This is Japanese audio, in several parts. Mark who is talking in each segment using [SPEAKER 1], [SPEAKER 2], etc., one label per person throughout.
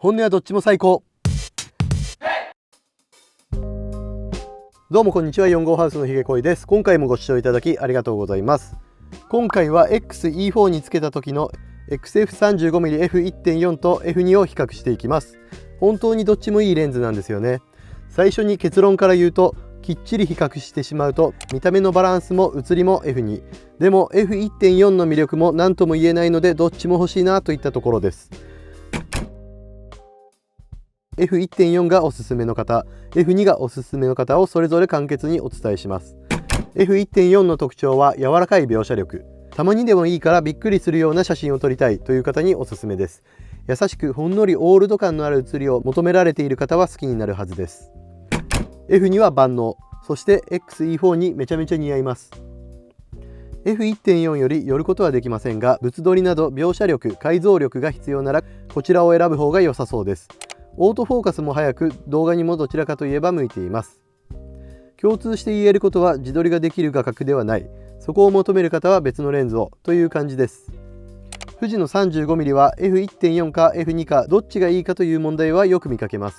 [SPEAKER 1] 本音はどっちも最高。どうもこんにちは、4号ハウスのひげこいです。今回もご視聴いただきありがとうございます。今回は XE4 につけた時の XF35mmF1.4 と F2 を比較していきます。本当にどっちもいいレンズなんですよね。最初に結論から言うと、きっちり比較してしまうと見た目のバランスも写りも F2 でも F1.4 の魅力も何とも言えないので、どっちも欲しいなといったところです。F1.4 がおすすめの方、F2 がおすすめの方をそれぞれ簡潔にお伝えします。F1.4 の特徴は柔らかい描写力。たまにでもいいからびっくりするような写真を撮りたいという方におすすめです。優しくほんのりオールド感のある写りを求められている方は好きになるはずです。F2 は万能、そして XE4 にめちゃめちゃ似合います。F1.4 より寄ることはできませんが、物撮りなど描写力、解像力が必要ならこちらを選ぶ方が良さそうです。オートフォーカスも早く、動画にもどちらかといえば向いています。共通して言えることは自撮りができる画角ではない。そこを求める方は別のレンズをという感じです。富士の 35mm は F1.4 か F2 かどっちがいいかという問題はよく見かけます。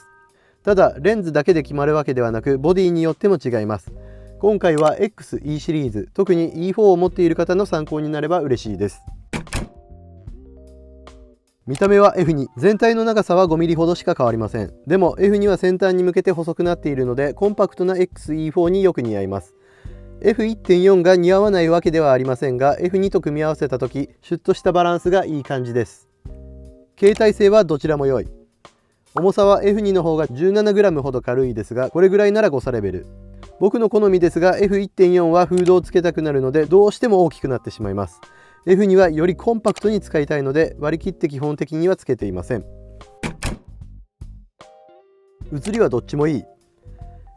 [SPEAKER 1] ただレンズだけで決まるわけではなく、ボディによっても違います。今回は XE シリーズ、特に E4 を持っている方の参考になれば嬉しいです。見た目は F2、全体の長さは 5mm ほどしか変わりません。でも F2 は先端に向けて細くなっているので、コンパクトな XE4 によく似合います。F1.4 が似合わないわけではありませんが、 F2 と組み合わせた時、シュッとしたバランスがいい感じです。携帯性はどちらも良い。重さは F2 の方が 17g ほど軽いですが、これぐらいなら誤差レベル。僕の好みですが F1.4 はフードをつけたくなるのでどうしても大きくなってしまいます。F2 はよりコンパクトに使いたいので、割り切って基本的にはつけていません。写りはどっちもいい。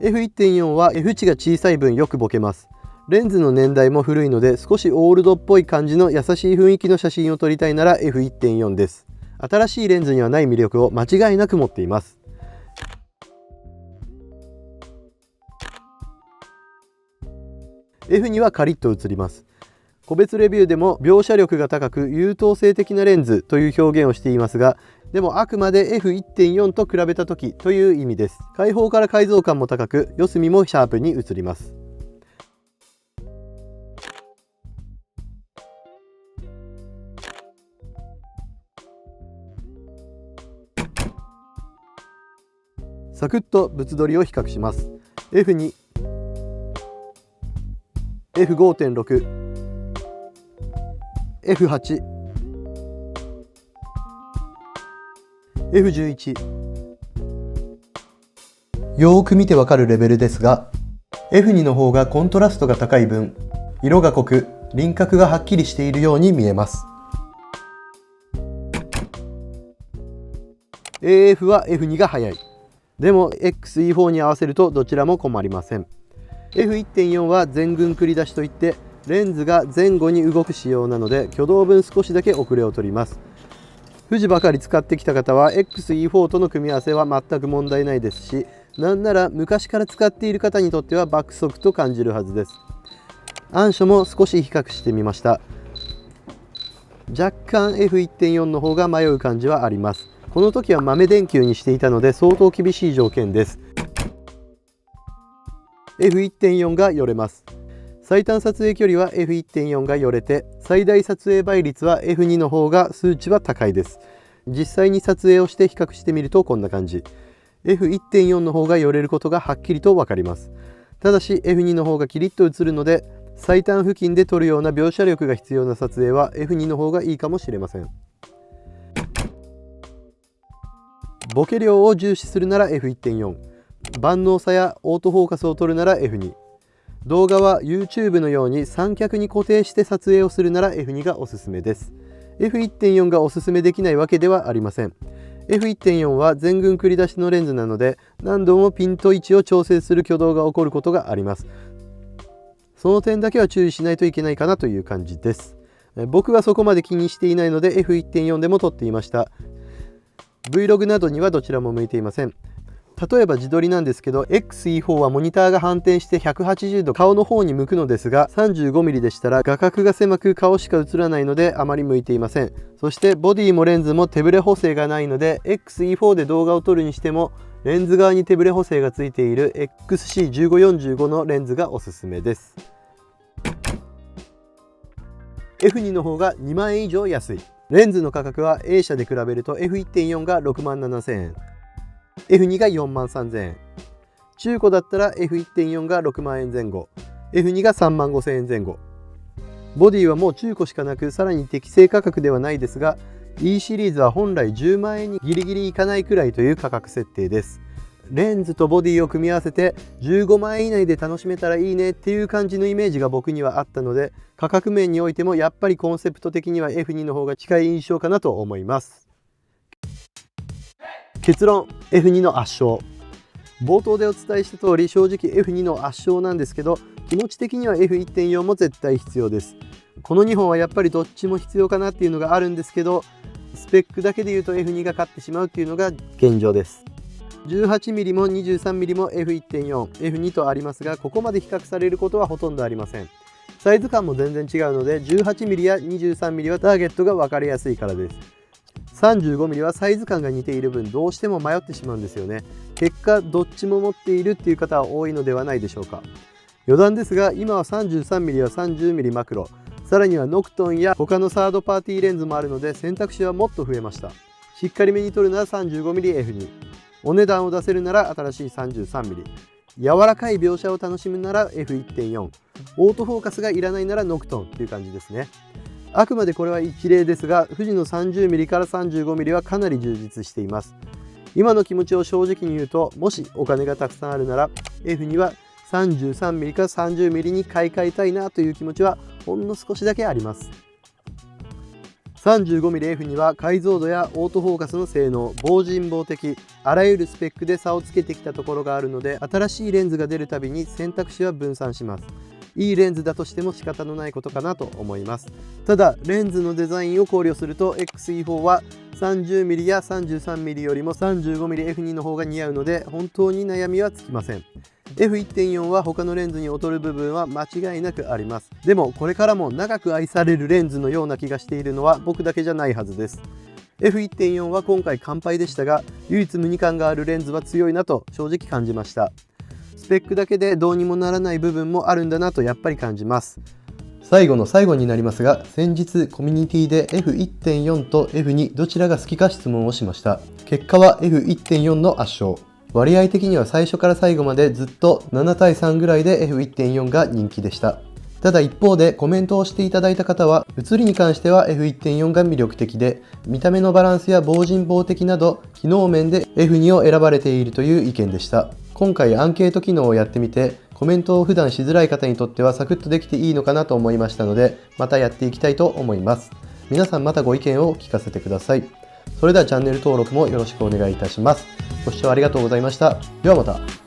[SPEAKER 1] F1.4 は F 値が小さい分よくボケます。レンズの年代も古いので、少しオールドっぽい感じの優しい雰囲気の写真を撮りたいなら F1.4 です。新しいレンズにはない魅力を間違いなく持っています。F2 はカリッと写ります。個別レビューでも描写力が高く優等生的なレンズという表現をしていますが、でもあくまで F1.4 と比べた時という意味です。開放から解像感も高く、四隅もシャープに写ります。サクッと物撮りを比較します。 F2、 F5.6、F8、F11。 よーく見てわかるレベルですが、 F2 の方がコントラストが高い分、色が濃く輪郭がはっきりしているように見えます。 AF は F2 が速い。でも XE4 に合わせるとどちらも困りません。 F1.4 は全群繰り出しといってレンズが前後に動く仕様なので、挙動分少しだけ遅れを取ります。富士ばかり使ってきた方は XE4 との組み合わせは全く問題ないですし、なんなら昔から使っている方にとっては爆速と感じるはずです。暗所も少し比較してみました。若干 F1.4 の方が迷う感じはあります。この時は豆電球にしていたので相当厳しい条件です。 F1.4 が寄れます。最短撮影距離は F1.4 が寄れて、最大撮影倍率は F2 の方が数値は高いです。実際に撮影をして比較してみるとこんな感じ。F1.4 の方が寄れることがはっきりと分かります。ただし F2 の方がキリッと映るので、最短付近で撮るような描写力が必要な撮影は F2 の方がいいかもしれません。ボケ量を重視するなら F1.4、 万能さやオートフォーカスを撮るなら F2、動画は YouTube のように三脚に固定して撮影をするなら F2 がおすすめです。 F1.4 がおすすめできないわけではありません。 F1.4 は全群繰り出しのレンズなので、何度もピント位置を調整する挙動が起こることがあります。その点だけは注意しないといけないかなという感じです。僕はそこまで気にしていないので F1.4 でも撮っていました。 Vlog などにはどちらも向いていません。例えば自撮りなんですけど XE4 はモニターが反転して180度顔の方に向くのですが 35mm でしたら画角が狭く顔しか映らないのであまり向いていません。そしてボディもレンズも手ブレ補正がないので XE4 で動画を撮るにしてもレンズ側に手ブレ補正がついている XC1545 のレンズがおすすめです。F2 の方が2万円以上安い。レンズの価格は A 社で比べると F1.4 が6万7000円、F2 が4万3000円、中古だったら F1.4 が6万円前後、F2 が3万5000円前後。ボディはもう中古しかなくさらに適正価格ではないですが E シリーズは本来10万円にギリギリいかないくらいという価格設定です。レンズとボディを組み合わせて15万円以内で楽しめたらいいねっていう感じのイメージが僕にはあったので価格面においてもやっぱりコンセプト的には F2 の方が近い印象かなと思います。結論 F2 の圧勝。冒頭でお伝えした通り正直 F2 の圧勝なんですけど気持ち的には F1.4 も絶対必要です。この2本はやっぱりどっちも必要かなっていうのがあるんですけどスペックだけで言うと F2 が勝ってしまうっていうのが現状です。18mm も 23mm も F1.4、F2 とありますがここまで比較されることはほとんどありません。サイズ感も全然違うので 18mm や 23mm はターゲットが分かりやすいからです。35mm はサイズ感が似ている分どうしても迷ってしまうんですよね。結果どっちも持っているっていう方は多いのではないでしょうか。余談ですが今は 33mm は 30mm マクロ、さらにはノクトンや他のサードパーティーレンズもあるので選択肢はもっと増えました。しっかりめに撮るなら 35mmF2、お値段を出せるなら新しい 33mm、 柔らかい描写を楽しむなら F1.4、 オートフォーカスがいらないならノクトンっていう感じですね。あくまでこれは一例ですが富士の 30mm から 35mm はかなり充実しています。今の気持ちを正直に言うともしお金がたくさんあるなら F2 は 33mm から 30mm に買い替えたいなという気持ちはほんの少しだけあります。35mm F には解像度やオートフォーカスの性能、防塵防滴、あらゆるスペックで差をつけてきたところがあるので新しいレンズが出るたびに選択肢は分散します。いいレンズだとしても仕方のないことかなと思います。ただレンズのデザインを考慮すると XE4 は 30mm や 33mm よりも 35mmF2 の方が似合うので本当に悩みはつきません。F1.4 は他のレンズに劣る部分は間違いなくあります。でもこれからも長く愛されるレンズのような気がしているのは僕だけじゃないはずです。F1.4 は今回完敗でしたが唯一無二感があるレンズは強いなと正直感じました。スペックだけでどうにもならない部分もあるんだなとやっぱり感じます。最後の最後になりますが先日コミュニティで F1.4 と F2 どちらが好きか質問をしました。結果は F1.4 の圧勝。割合的には最初から最後までずっと7対3ぐらいで F1.4 が人気でした。ただ一方でコメントをしていただいた方は写りに関しては F1.4 が魅力的で見た目のバランスや防塵防滴など機能面で F2 を選ばれているという意見でした。今回アンケート機能をやってみてコメントを普段しづらい方にとってはサクッとできていいのかなと思いましたのでまたやっていきたいと思います。皆さんまたご意見を聞かせてください。それではチャンネル登録もよろしくお願いいたします。ご視聴ありがとうございました。ではまた。